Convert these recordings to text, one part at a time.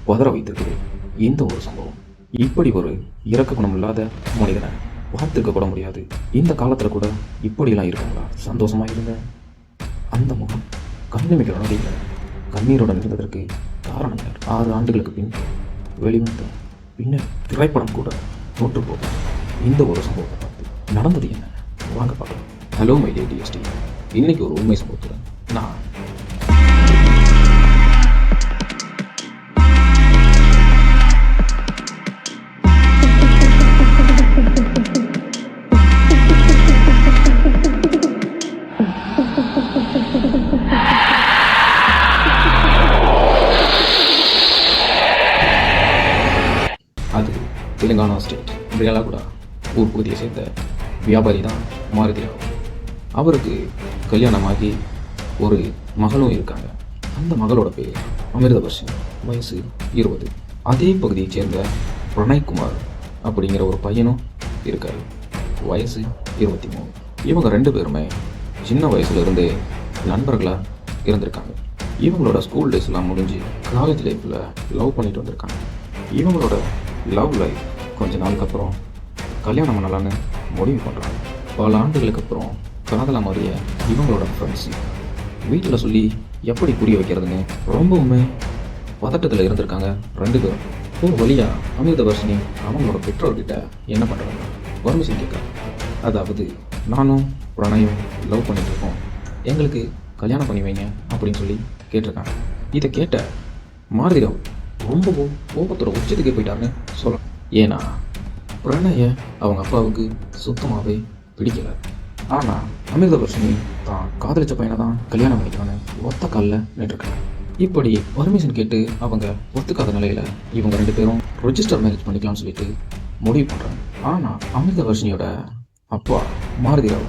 பதற வைத்திருக்குது இந்த ஒரு சம்பவம். இப்படி ஒரு இரக்க குணம் இல்லாத மனிதனை பார்த்துக்க கூட முடியாது. இந்த காலத்துல கூட இப்படிலாம் இருக்காங்களா? சந்தோஷமா இருந்த அந்த முகம் கண்ணிமைக்கிற நொடியில் கண்ணீருடன் இருந்ததற்கு காரணம் யார்? 6 ஆண்டுகளுக்கு பின் வெளிவந்த பின்னர் திரைப்படம் கூட தோற்று போகும் இந்த ஒரு சம்பவத்தை பார்த்து நடந்தது என்ன? வாங்க பார்க்கலாம். ஹலோ மை டிஎஸ்டி, இன்னைக்கு ஒரு உண்மை சம்பவத்துடன் நான் அது தெலுங்கானா ஸ்டேட் வேலாகுடா ஊர் பகுதியை சேர்ந்த வியாபாரி தான் மாருதி ராவ். அவருக்கு கல்யாணமாகி ஒரு மகளும் இருக்காங்க. அந்த மகளோட பேர் அமிர்தவர்ஷினி, வயசு 20. அதே பகுதியை சேர்ந்த பிரணய்குமார் அப்படிங்கிற ஒரு பையனும் இருக்காரு, வயசு 23. இவங்க 2 பேருமே சின்ன வயசுல இருந்தே நண்பர்களாக இருந்திருக்காங்க. இவங்களோட ஸ்கூல் டேஸ்லாம் முடிஞ்சு காலேஜ் லைஃப்பில் லவ் பண்ணிட்டு வந்திருக்காங்க. இவங்களோட லவ் லைஃப் கொஞ்ச நாளுக்கு அப்புறம் கல்யாணம் பண்ணலான்னு முடிவு பண்ணுறாங்க. பல ஆண்டுகளுக்கு அப்புறம் காதலா மாறிய இவங்களோட ஃப்ரெண்ட்ஸ் வீட்டில் சொல்லி எப்படி புரிய வைக்கிறதுன்னு ரொம்பவுமே பதட்டத்தில் இருந்திருக்காங்க 2 பேரும். ஒரு வழியாக அமிர்தவர்ஷினி அவங்களோட பெற்றோர்கிட்ட என்ன பண்ணுறாங்க, பர்மிஷன் கேட்குறாங்க. அதாவது நானும் பிரணயும் லவ் பண்ணிட்டு இருக்கோம், எங்களுக்கு கல்யாணம் பண்ணி வைங்க அப்படின்னு சொல்லி கேட்டிருக்காங்க. இதை கேட்ட மாருதி ராவ் ரொம்பவும் கோபத்தோட உச்சத்துக்கே போயிட்டாருன்னு சொல்லலாம். ஏன்னா பிரணய அவங்க அப்பாவுக்கு சுத்தமாகவே பிடிக்கல. ஆனால் அமிர்தவர்ஷினி தான் காதலிச்ச பையனை தான் கல்யாணம் பண்ணிக்கலான்னு ஒத்த காலில் நின்றுருக்காங்க. இப்படி பர்மிஷன் கேட்டு அவங்க ஒத்துக்காத நிலையில் இவங்க 2 பேரும் ரெஜிஸ்டர் மேரேஜ் பண்ணிக்கலாம்னு சொல்லிட்டு முடிவு பண்ணுறாங்க. ஆனால் அமிர்தவர்ஷினியோட அப்பா மாருதி ராவ்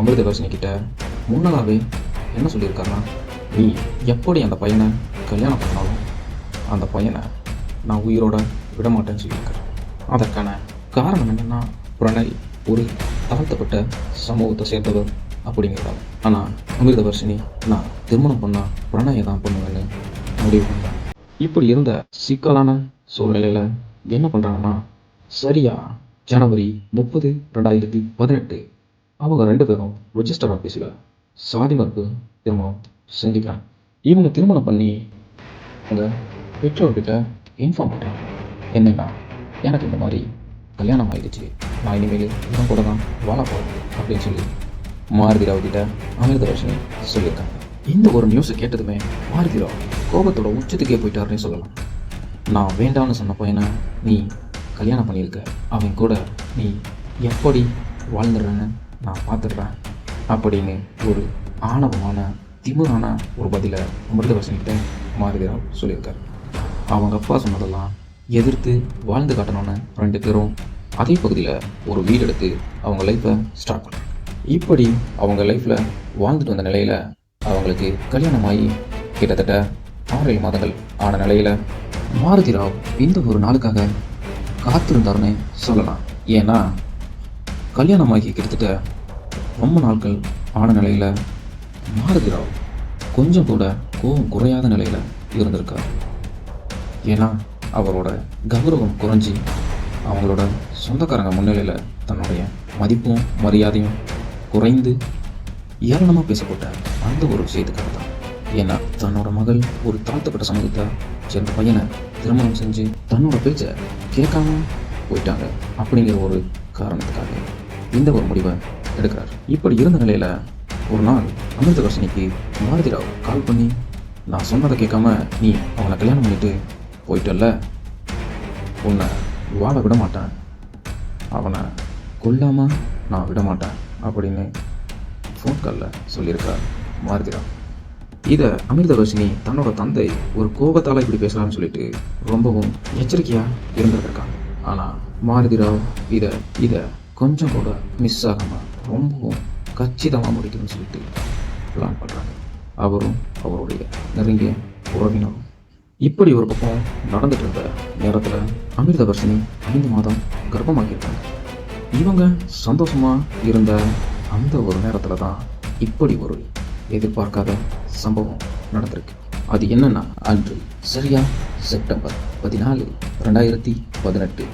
அமிர்தவர்ஷினி கிட்ட முன்னதாகவே என்ன சொல்லியிருக்காருன்னா, நீ எப்படி அந்த பையனை கல்யாணம் பண்ணாலும் அந்த பையனை நான் உயிரோட விடமாட்டேன்னு சொல்லியிருக்காரு. அதற்கான காரணம் என்னென்னா, பிரணய் ஒரு தாழ்த்தப்பட்ட சமூகத்தை சேர்ந்தவர் அப்படிங்கிறதால. ஆனால் அமிர்தவர்ஷினி நான் திருமணம் பண்ணால் பிரணயை தான் பண்ணுவேன்னு முடிவு பண்ணுறேன். இப்படி இருந்த சிக்கலான சூழ்நிலையில் என்ன பண்ணுறாங்கன்னா, சரியா ஜனவரி 30, 2018 அவங்க 2 பேரும் ரெஜிஸ்டர் ஆஃபீஸில் சாதி மறுப்பு திருமணம் செஞ்சுக்கிறாங்க. இவங்க திருமணம் பண்ணி அவங்க பெற்றோர்கிட்ட இன்ஃபார்ம் பண்ணுறாங்க. என்னன்னா, எனக்கு இந்த மாதிரி கல்யாணம் ஆகிடுச்சு, நான் இனிமேல் இவன் கூட தான் வாழ போகிறேன் அப்படின்னு சொல்லி மாருதி ராவ் கிட்ட அமிர்தவர்ஷினி சொல்லியிருக்காங்க. இந்த ஒரு நியூஸை கேட்டதுமே மாருதி ராவ் கோபத்தோட உச்சத்துக்கே போயிட்டாருன்னு சொல்லலாம். நான் வேண்டாம்னு சொன்ன பையனை நீ கல்யாணம் பண்ணியிருக்க, அவன் கூட நீ எப்படி வாழ்ந்துடுறேன்னு நான் பார்த்துடுறேன் அப்படின்னு ஒரு ஆணவமான திமிரான ஒரு பதிலை அமிர்தவர்ஷினி கிட்ட மாருதி ராவ் சொல்லியிருக்காரு. அவங்க அப்பா சொன்னதெல்லாம் எதிர்த்து வாழ்ந்து காட்டணும்னு 2 பேரும் அதே பகுதியில் ஒரு வீடு எடுத்து அவங்க லைஃப்பை ஸ்டார்ட் பண்ணுறாங்க. இப்படி அவங்க லைஃப்பில் வாழ்ந்துட்டு வந்த நிலையில் அவங்களுக்கு கல்யாணமாகி கிட்டத்தட்ட 6-7 மாதங்கள் ஆன நிலையில் மாருதி ராவ் இந்த ஒரு நாளுக்காக காத்திருந்தாருன்னு சொல்லலாம். ஏன்னா கல்யாணமாகி கிட்டத்தட்ட ரொம்ப நாட்கள் ஆன நிலையில் மாருதி ராவ் கொஞ்சம் கூட கோபம் குறையாத நிலையில் இருந்திருக்கார். ஏன்னா அவரோட கௌரவம் குறைஞ்சி அவங்களோட சொந்தக்காரங்க முன்னிலையில் தன்னுடைய மதிப்பும் மரியாதையும் குறைந்து ஏளனமாக பேசப்பட்ட அந்த ஒரு விஷயத்துக்காக தான். ஏன்னா தன்னோட மகள் ஒரு தாழ்த்தப்பட்ட சமூகத்தை சேர்ந்த பையனை திருமணம் செஞ்சு தன்னோட பேச்சை கேட்காம போயிட்டாங்க அப்படிங்கிற ஒரு காரணத்துக்காக இந்த ஒரு முடிவை எடுக்கிறார். இப்படி இருந்த நிலையில் ஒரு நாள் அமிர்தவர்ஷினிக்கு மாருதி ராவ் கால் பண்ணி, நான் சொன்னதை கேட்காம நீ அவனை கல்யாணம் பண்ணிட்டு போயிட்டல்ல, உன்னை வாழ விட மாட்டேன், அவனை கொல்லாம நான் விட மாட்டேன் அப்படின்னு ஃபோன் காலில் சொல்லியிருக்கார் மாருதி ராவ். இதை அமிர்தவர்ஷினி தன்னோட தந்தை ஒரு கோபத்தால் இப்படி பேசலாம்னு சொல்லிட்டு ரொம்பவும் எச்சரிக்கையாக இருந்திருக்காங்க. ஆனால் மாருதி ராவ் இதை கொஞ்சம் கூட மிஸ் ஆகாமல் ரொம்பவும் கச்சிதமாக முடிக்கணும்னு சொல்லிட்டு பிளான் பண்ணுறாங்க. அவரும் அவருடைய நெருங்கிய உறவினரும். இப்படி ஒரு பக்கம் நடந்துட்டு இருந்த நேரத்தில் அமிர்தவர்ஷினி 5 மாதம் கர்ப்பமாக்கியிருக்காங்க. இவங்க சந்தோஷமாக இருந்த அந்த ஒரு நேரத்தில் தான் இப்படி ஒரு எதிர்பார்க்காத சம்பவம் நடந்திருக்கு. அது என்னன்னா, அன்று சரியா செப்டம்பர் 14, 2018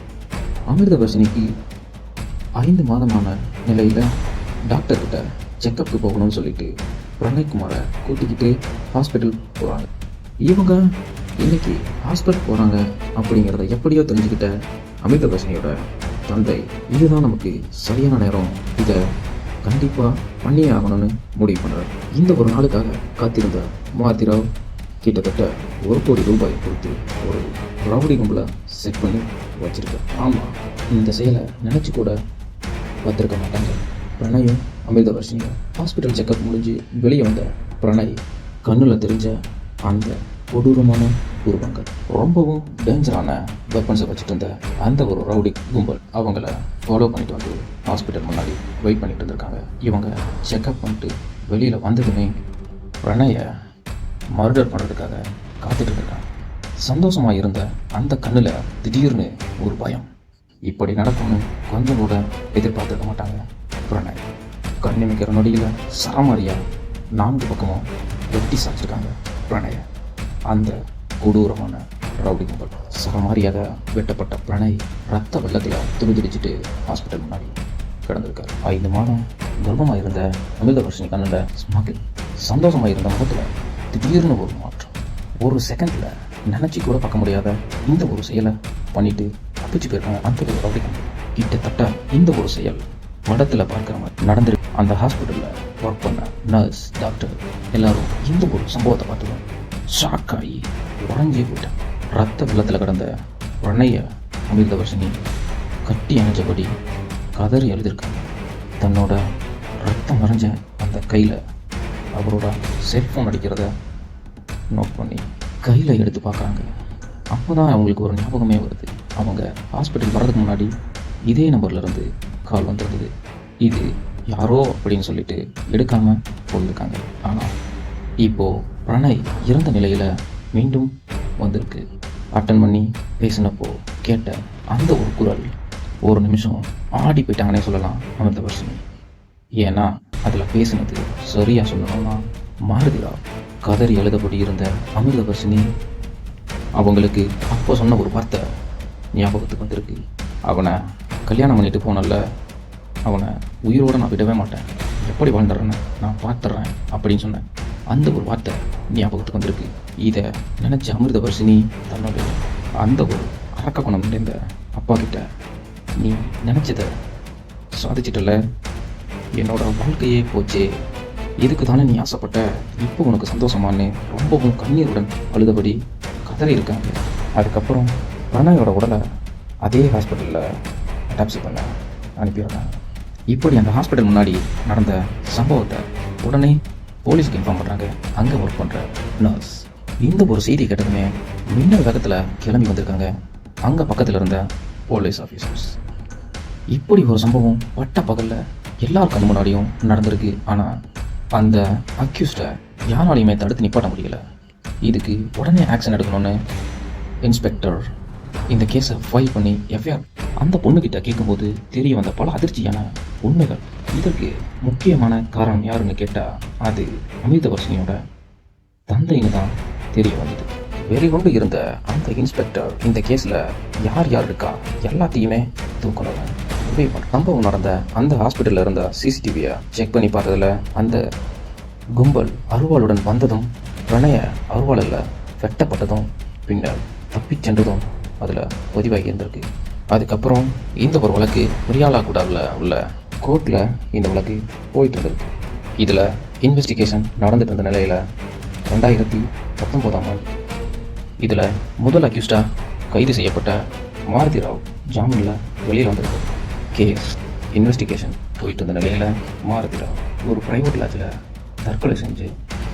அமிர்தவர்ஷினிக்கு 5 மாதமான நிலையில் டாக்டர்கிட்ட செக்கப்புக்கு போகணும்னு சொல்லிட்டு பிரணய்குமாரை கூட்டிக்கிட்டு ஹாஸ்பிட்டல் போகிறாங்க. இவங்க இன்னைக்கு ஹாஸ்பிட்டல் போகிறாங்க அப்படிங்கிறத எப்படியோ தெரிஞ்சுக்கிட்ட அமிர்தவர்ஷினியோட தந்தை, இதுதான் நமக்கு சரியான நேரம், இதை கண்டிப்பாக பண்ணியே ஆகணும்னு முடிவு பண்ணுறார். இந்த ஒரு நாளுக்காக காத்திருந்த மாருதிராவ் கிட்டத்தட்ட 1 கோடி ரூபாய் கொடுத்து ஒரு ரவுடி கும்பலை செட் பண்ணி வச்சிருக்கார். ஆமாம், இந்த செயலை நினச்சி கூட பார்த்துருக்க மாட்டாங்க. பிரணயும் அமிர்தவர்ஷினியும் ஹாஸ்பிட்டல் செக்கப் முடிஞ்சு வெளியே வந்த பிரணய் கண்ணில் தெரிஞ்ச அந்த கொடூரமான உருவங்கள், ரொம்பவும் டேஞ்சரான வெப்பன்ஸை வச்சுட்டு இருந்த அந்த ஒரு ரவுடி கும்பல் அவங்கள ஃபாலோ பண்ணிட்டு வந்து ஹாஸ்பிட்டல் முன்னாடி வெயிட் பண்ணிட்டு இருந்திருக்காங்க. இவங்க செக்கப் பண்ணிட்டு வெளியில் வந்ததுமே பிரணயை மர்டர் பண்ணுறதுக்காக காத்துட்டு இருந்திருக்காங்க. சந்தோஷமாக இருந்த அந்த கண்ணில் திடீர்னு ஒரு பயம். இப்படி நடக்கும்னு கொஞ்சம் கூட எதிர்பார்த்துருக்க மாட்டாங்க. பிரணய் கண்ணிமிக்கிற நொடியில் சரமாரியா 4 பக்கமும் வெட்டி சாச்சிருக்காங்க பிரணய. அந்த கொடூரமான ரவுடி கும்பல் சரமாரியாக வெட்டப்பட்ட பிரணய் ரத்த வெள்ளத்தில் துடிதுடிச்சிட்டு ஹாஸ்பிட்டல் முன்னாடி கிடந்திருக்காரு. 5 மாதம் கர்ப்பமாக இருந்த அமிர்தவர்ஷினி கண்ணில் ஸ்மாகில், சந்தோஷமாக இருந்த முகத்தில் திடீர்னு ஒரு மாற்றம். ஒரு செகண்டில் நினச்சி கூட பார்க்க முடியாத இந்த ஒரு செயலை பண்ணிட்டு தப்பிச்சு போயிருக்காங்க அந்த ஒரு ரவுடி கும்பல். கிட்டத்தட்ட இந்த ஒரு செயல் படத்தில் பார்க்குற மாதிரி நடந்திருக்கு. அந்த ஹாஸ்பிட்டலில் ஒர்க் பண்ண நர்ஸ், டாக்டர் எல்லாரும் இந்த ஒரு சம்பவத்தை பார்த்துருவோம் ஷாக் ஆகி உடஞ்சி போயிட்டான். ரத்த வெள்ளத்தில் கிடந்த பிரணய அமிர்தவர்ஷினி கட்டி அணைஞ்சபடி கதறி எழுதியிருக்காங்க. தன்னோட ரத்தம் மறைஞ்ச அந்த கையில் அவரோட செல்ஃபோன் அடிக்கிறத நோட் பண்ணி கையில் எடுத்து பார்க்குறாங்க. அப்போ தான் அவங்களுக்கு ஒரு ஞாபகமே வருது. அவங்க ஹாஸ்பிட்டல் வர்றதுக்கு முன்னாடி இதே நம்பர்லேருந்து கால் வந்துருந்தது. இது யாரோ அப்படின்னு சொல்லிட்டு எடுக்காமல் போயிருக்காங்க. ஆனால் இப்போது பிரணய் இறந்த நிலையில் மீண்டும் வந்திருக்கு. அட்டன் பண்ணி பேசினப்போ கேட்ட அந்த ஒரு குரல், ஒரு நிமிஷம் ஆடி போயிட்டாங்கன்னே சொல்லலாம் அமிர்தவர்ஷினி. ஏன்னா அதில் பேசினது சரியாக சொல்லணும்னா மாருதிராவ் கதறி எழுதப்படி இருந்த அமிர்தவர்ஷினி அவங்களுக்கு அப்போ சொன்ன ஒரு வார்த்தை ஞாபகத்துக்கு வந்திருக்கு. அவனை கல்யாணம் பண்ணிட்டு போனல, அவனை உயிரோடு நான் விடவே மாட்டேன், எப்படி வாழ்ந்துடுறேன்னு நான் பார்த்துட்றேன் அப்படின்னு சொன்னேன். அந்த ஒரு வார்த்தை ஞாபகத்துக்கு வந்திருக்கு. இதை நினச்ச அமிர்தவர்ஷினி தன்னுடைய அந்த ஒரு அரக்க குணம் நிறைந்த அப்பா கிட்ட, நீ நினச்சதை சாதிச்சிட்டல, என்னோட வாழ்க்கையே போச்சே, இதுக்கு தானே நீ ஆசைப்பட்ட, இப்போ உனக்கு சந்தோஷமானு ரொம்பவும் கண்ணீருடன் அழுதபடி கதறி இருக்காங்க. அதுக்கப்புறம் பிரணயோட உடலை அதே ஹாஸ்பிட்டலில் அட்டாப்சி பண்ண அனுப்பிடுறாங்க. இப்படி அந்த ஹாஸ்பிட்டல் முன்னாடி நடந்த சம்பவத்தை உடனே போலீஸுக்கு இன்ஃபார்ம் பண்ணுறாங்க அங்கே ஒர்க் பண்ணுற நர்ஸ். இந்த ஒரு செய்தி கேட்டதுமே மின்னல் வேகத்தில் கிளம்பி வந்திருக்காங்க அங்கே பக்கத்தில் இருந்த போலீஸ் ஆஃபீஸர்ஸ். இப்படி ஒரு சம்பவம் பட்ட பகலில் எல்லார் கண் முன்னாடியும் நடந்திருக்கு. ஆனால் அந்த அக்யூஸ்டை யாராலையுமே தடுத்து நிப்பாட்ட முடியல. இதுக்கு உடனே ஆக்ஷன் எடுக்கணும்னு இன்ஸ்பெக்டர் இந்த கேஸை ஃபைல் பண்ணி எஃப்ஐஆர் அந்த பொண்ணுக்கிட்ட கேட்கும்போது தெரிய வந்த பல அதிர்ச்சியான உண்மைகள். இதற்கு முக்கியமான காரணம் யாருன்னு கேட்டால் அது அமிர்தவர்ஷினியோட தந்தைன்னு தான் தெரிய வந்தது. வெறிகொண்டு இருந்த அந்த இன்ஸ்பெக்டர் இந்த கேஸில் யார் யார் இருக்கா எல்லாத்தையுமே தூக்கணும் முடிவு பண்ண. சம்பவம் நடந்த அந்த ஹாஸ்பிட்டலில் இருந்த சிசிடிவியை செக் பண்ணி பார்த்ததில் அந்த கும்பல் அருவாளுடன் வந்ததும், பிரணய அருவாளில் வெட்டப்பட்டதும், பின்னர் தப்பிச் சென்றதும் அதில் பதிவாகி இருந்திருக்கு. அதுக்கப்புறம் இந்த ஒரு வழக்கு பிரியாலாகுடாவில் உள்ள கோர்ட்டில் இந்த வழக்கு போயிட்டு இருந்திருக்கு. இதில் இன்வெஸ்டிகேஷன் நடந்துட்டு இருந்த நிலையில் 2019 ஆண்டு இதில் முதல் அக்யூஸ்டாக கைது செய்யப்பட்ட மாருதிராவ் ஜாமீனில் வெளியில் வந்திருக்கு. கேஸ் இன்வெஸ்டிகேஷன் போயிட்டு இருந்த நிலையில் மாருதிராவ் ஒரு ப்ரைவேட் லாட்ஜில் தற்கொலை செஞ்சு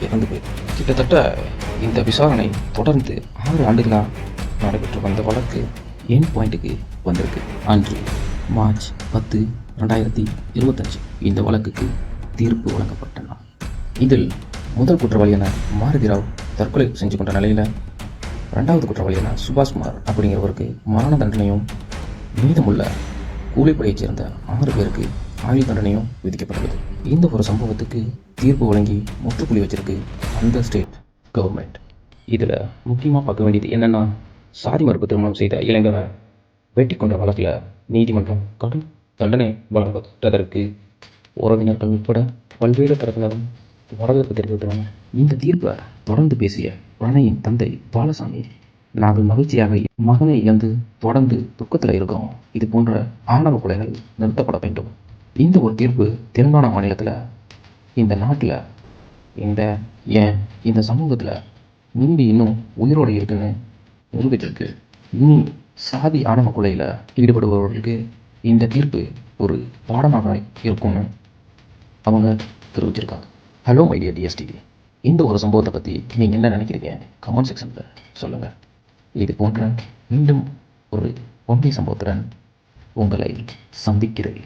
இறந்து போயிருக்கு. கிட்டத்தட்ட இந்த விசாரணை தொடர்ந்து 6 ஆண்டுகளாக நடைபெற்று வந்த வழக்கு என் பாயிண்ட்டுக்கு வந்திருக்கு. அன்று மார்ச் 10, 2025 இந்த வழக்குக்கு தீர்ப்பு வழங்கப்பட்ட நாள். இதில் முதல் குற்றவாளியான மாருதிராவ் தற்கொலை செஞ்சு கொண்ட நிலையில் 2வது குற்றவாளியான சுபாஷ்குமார் அப்படிங்கிறவருக்கு மரண தண்டனையும், மீதமுள்ள கூலிப்படையைச் சேர்ந்த 6 பேருக்கு ஆயுள் தண்டனையும் விதிக்கப்பட்டுள்ளது. இந்த ஒரு சம்பவத்துக்கு தீர்ப்பு வழங்கி முற்றுப்புள்ளி வச்சிருக்கு அந்த ஸ்டேட் கவர்மெண்ட். இதில் முக்கியமாக பார்க்க வேண்டியது என்னென்னா, சாதி மறுப்பு திருமணம் செய்த இளைஞரை வெட்டி கொண்ட வழக்கில் நீதிமன்றம் கடும் தண்டனை வழங்கப்பட்டதற்கு உறவினர்கள் உட்பட பல்வேறு தரப்பினரும் வரவேற்பு தெரிவித்துள்ளனர். இந்த தீர்ப்பை தொடர்ந்து பேசிய பிரணயின் தந்தை பாலசாமி, நாங்கள் மகிழ்ச்சியாக மகனை இழந்து தொடர்ந்து துக்கத்தில் இருக்கோம். இது போன்ற ஆணவ கொலைகள் நிறுத்தப்பட வேண்டும். இந்த ஒரு தீர்ப்பு தெலுங்கானா மாநிலத்தில், இந்த நாட்டில், இந்த சமூகத்தில் நீதி இன்னும் உயிரோடு இருக்குன்னு நிரூபித்திருக்கு. இனி சாதி ஆணவ கொலையில் ஈடுபடுபவர்களுக்கு இந்த தீர்ப்பு ஒரு பாடமாக இருக்கும்னு அவங்க தெரிவிச்சிருக்காங்க. ஹலோ மை டியர் டிஎஸ்டிவி, இந்த ஒரு சம்பவத்தை பற்றி நீங்கள் என்ன நினைக்கிறீங்க? கமெண்ட் செக்ஷனில் சொல்லுங்கள். இது போன்ற மீண்டும் ஒரு உண்மை சம்பவத்துடன் உங்களை சந்திக்கிறேன்.